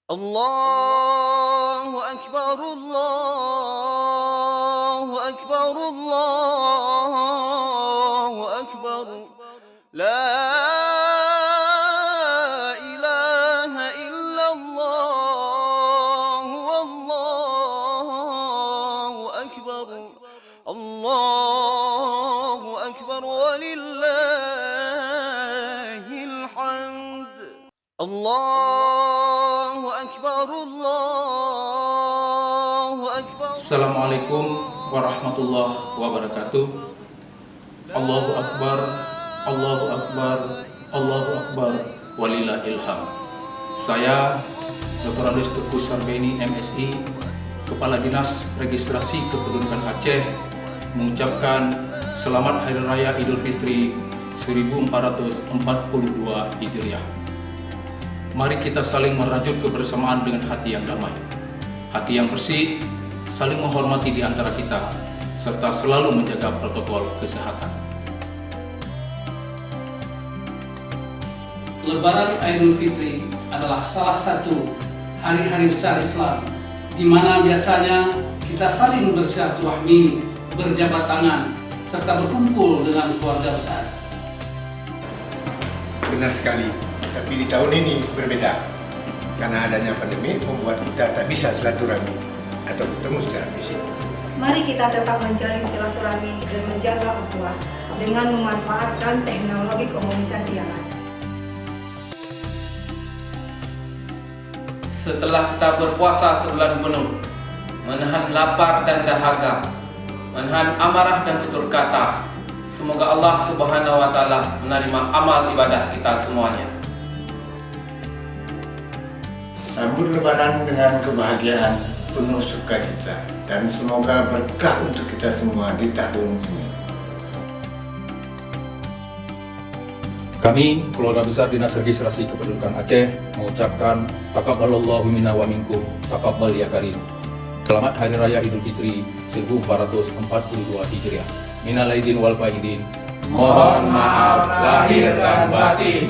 الله أكبر الله أكبر الله أكبر لا إله إلا الله والله أكبر الله أكبر ولله الحمد الله أكبر الله أكبر. Assalamualaikum warahmatullahi wabarakatuh. Allahu Akbar, Allahu Akbar, Allahu Akbar, walillahil hamd. Saya Dr. Andes Teguh Sarbeni, MSI, Kepala Dinas Registrasi Kependudukan Aceh, mengucapkan Selamat Hari Raya Idul Fitri 1442 Hijriah. Mari kita saling merajut kebersamaan dengan hati yang damai, hati yang bersih, saling menghormati di antara kita, serta selalu menjaga protokol kesehatan. Lebaran Idul Fitri adalah salah satu hari-hari besar Islam, di mana biasanya kita saling bersilaturahmi, berjabat tangan, serta berkumpul dengan keluarga besar. Benar sekali, tapi di tahun ini berbeda. Karena adanya pandemi membuat kita tak bisa silaturahmi atau bertemu secara fisik. Mari kita tetap menjalin silaturahmi dan menjaga ukhuwah dengan memanfaatkan teknologi komunikasi yang ada. Setelah kita berpuasa sebulan penuh, menahan lapar dan dahaga, menahan amarah dan tutur kata, semoga Allah Subhanahu wa Ta'ala menerima amal ibadah kita semuanya. Sambut Lebaran dengan kebahagiaan, penuh sukacita, dan semoga berkah untuk kita semua di tahun ini. Kami, Keluarga Besar Dinas Registrasi Kependudukan Aceh, mengucapkan Taqabbalallahu minna wa minkum, taqabbal ya karim. Selamat Hari Raya Idul Fitri 1442 Hijriah. Minal aidin wal faidin. Mohon maaf lahir dan batin.